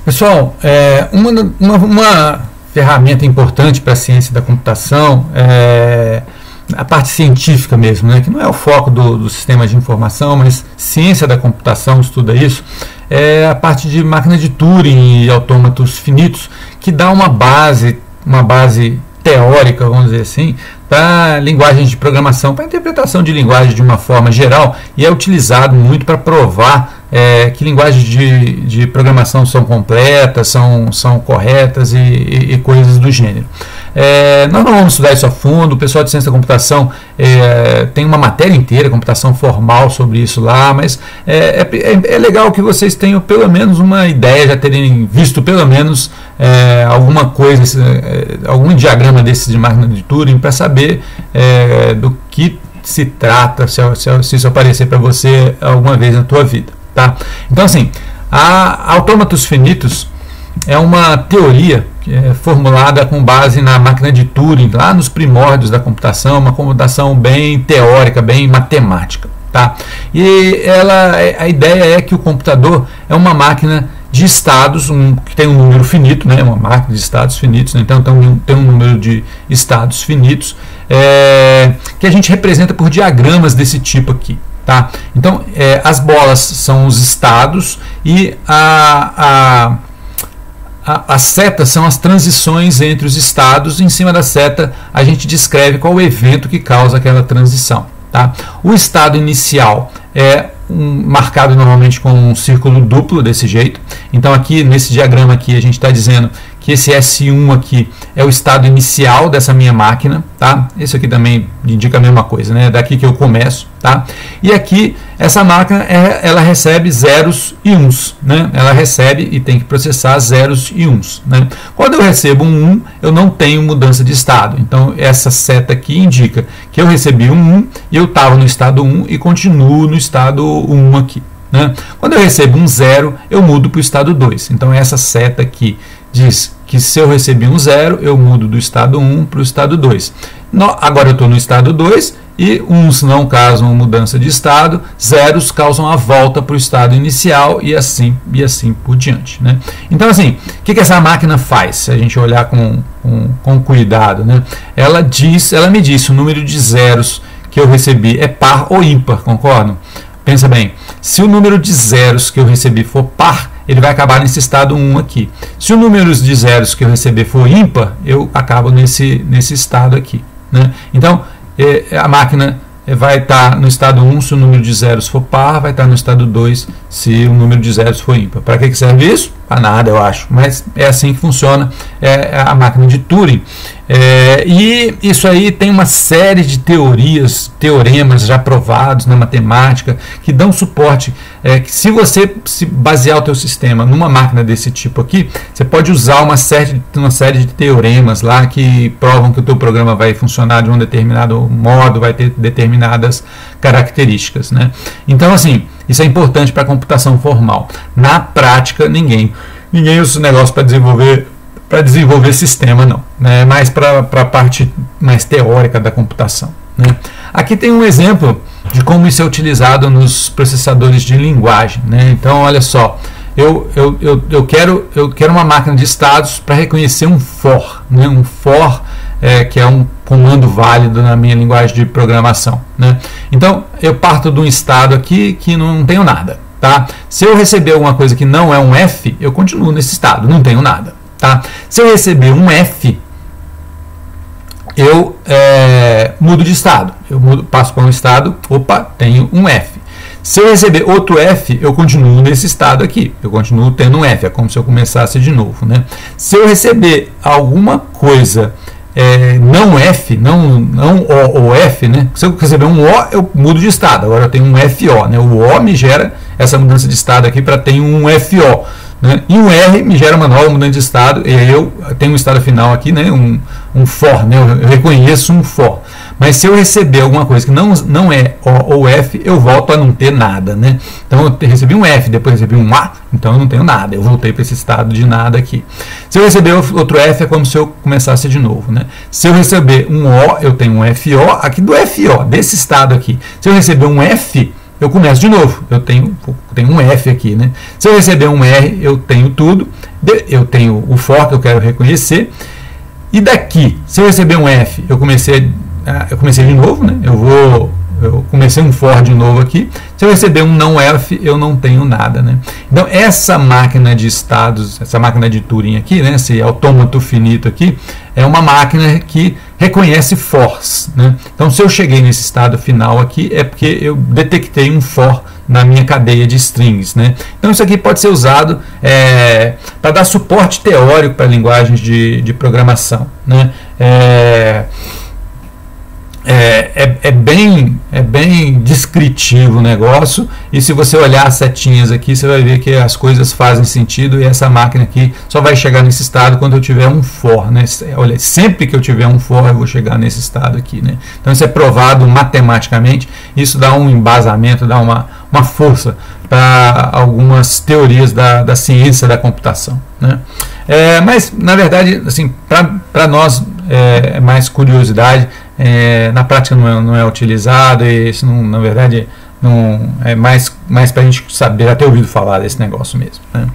Pessoal, uma ferramenta importante para a ciência da computação é a parte científica mesmo, né, que não é o foco do sistema de informação, mas ciência da computação estuda isso, é a parte de máquina de Turing e autômatos finitos, que dá uma base teórica, vamos dizer assim, para linguagens de programação, para interpretação de linguagem de uma forma geral, e é utilizado muito para provar que linguagens de programação são completas, são corretas e coisas do gênero. Nós não vamos estudar isso a fundo, o pessoal de ciência da computação tem uma matéria inteira, computação formal, sobre isso lá, mas é legal que vocês tenham pelo menos uma ideia, já terem visto pelo menos alguma coisa, algum diagrama desses de máquina de Turing, para saber do que se trata, se isso aparecer para você alguma vez na tua vida. Tá? Então, assim, autômatos finitos é uma teoria formulada com base na máquina de Turing, lá nos primórdios da computação, uma computação bem teórica, bem matemática. Tá? E a ideia é que o computador é uma máquina de estados, que tem um número finito, né? Uma máquina de estados finitos, né? Então tem um número de estados finitos que a gente representa por diagramas desse tipo aqui. Tá? Então, as bolas são os estados e as setas são as transições entre os estados. Em cima da seta, a gente descreve qual o evento que causa aquela transição. Tá? O estado inicial é marcado normalmente com um círculo duplo desse jeito. Então, aqui nesse diagrama aqui, a gente está dizendo que esse S1 aqui é o estado inicial dessa minha máquina, tá? Esse aqui também indica a mesma coisa, né? Daqui que eu começo, tá? E aqui, essa máquina, ela recebe zeros e uns, né? Ela recebe e tem que processar zeros e uns, né? Quando eu recebo um 1, eu não tenho mudança de estado. Então, essa seta aqui indica que eu recebi um 1 e eu estava no estado 1 e continuo no estado 1 aqui, né? Quando eu recebo um 0, eu mudo para o estado 2. Então, essa seta aqui diz que se eu recebi um 0, eu mudo do estado 1 para o estado 2. Agora eu estou no estado 2 e uns não causam mudança de estado, zeros causam a volta para o estado inicial e assim por diante, né? Então, assim, o que essa máquina faz? Se a gente olhar com cuidado, né? Ela me diz se o número de zeros que eu recebi é par ou ímpar, concordam? Pensa bem, se o número de zeros que eu recebi for par, ele vai acabar nesse estado 1 aqui. Se o número de zeros que eu receber for ímpar, eu acabo nesse estado aqui, né? Então, a máquina vai estar no estado 1 se o número de zeros for par, vai estar no estado 2 se o número de zeros for ímpar. Para que serve isso? Para nada, eu acho. Mas é assim que funciona a máquina de Turing. E isso aí tem uma série de teoremas já provados na matemática que dão suporte, que se você basear o teu sistema numa máquina desse tipo aqui, você pode usar uma série de teoremas lá que provam que o teu programa vai funcionar de um determinado modo, vai ter determinadas características, né? Então, assim, isso é importante para a computação formal. Na prática, ninguém usa esse negócio para desenvolver sistema, não, né? Mais para a parte mais teórica da computação, né? Aqui tem um exemplo de como isso é utilizado nos processadores de linguagem, né? Então, olha só, eu quero uma máquina de estados para reconhecer um for, né? Um for que é um comando válido na minha linguagem de programação, né? Então, eu parto de um estado aqui que não tenho nada, tá? Se eu receber alguma coisa que não é um F, eu continuo nesse estado, não tenho nada. Tá? Se eu receber um F, eu mudo de estado. Passo para um estado, opa, tenho um F. Se eu receber outro F, eu continuo nesse estado aqui. Eu continuo tendo um F, é como se eu começasse de novo, né? Se eu receber alguma coisa não F, não O ou F, né? Se eu receber um O, eu mudo de estado. Agora eu tenho um FO, né? O O me gera essa mudança de estado aqui para ter um FO. Né? E o R me gera uma nova mudança de estado, e aí eu tenho um estado final aqui, né? um for, né? Eu reconheço um for. Mas se eu receber alguma coisa que não é O ou F, eu volto a não ter nada, né? Então eu recebi um F, depois recebi um A, então eu não tenho nada, eu voltei para esse estado de nada aqui. Se eu receber outro F, é como se eu começasse de novo, né? Se eu receber um O, eu tenho um FO, aqui do FO, desse estado aqui. Se eu receber um F, eu começo de novo, eu tenho um F aqui, né? Se eu receber um R, eu tenho tudo, eu tenho o for que eu quero reconhecer, e daqui, se eu receber um F, eu comecei de novo, né? Eu comecei um for de novo aqui. Se eu receber um não F, eu não tenho nada, né? Então, essa máquina de estados, essa máquina de Turing aqui, né, esse autômato finito aqui, é uma máquina que reconhece fors, né? Então, se eu cheguei nesse estado final aqui, é porque eu detectei um for na minha cadeia de strings, né? Então, isso aqui pode ser usado para dar suporte teórico para linguagens de programação, né? É bem descritivo o negócio, e se você olhar as setinhas aqui, você vai ver que as coisas fazem sentido, e essa máquina aqui só vai chegar nesse estado quando eu tiver um for, né? Olha, sempre que eu tiver um for, eu vou chegar nesse estado aqui, né? Então isso é provado matematicamente, isso dá um embasamento, dá uma força para algumas teorias da ciência da computação, né? Mas, na verdade, assim, para nós é mais curiosidade, na prática não é utilizado, e isso não, na verdade não é mais para a gente saber, até ouvido falar desse negócio mesmo, né?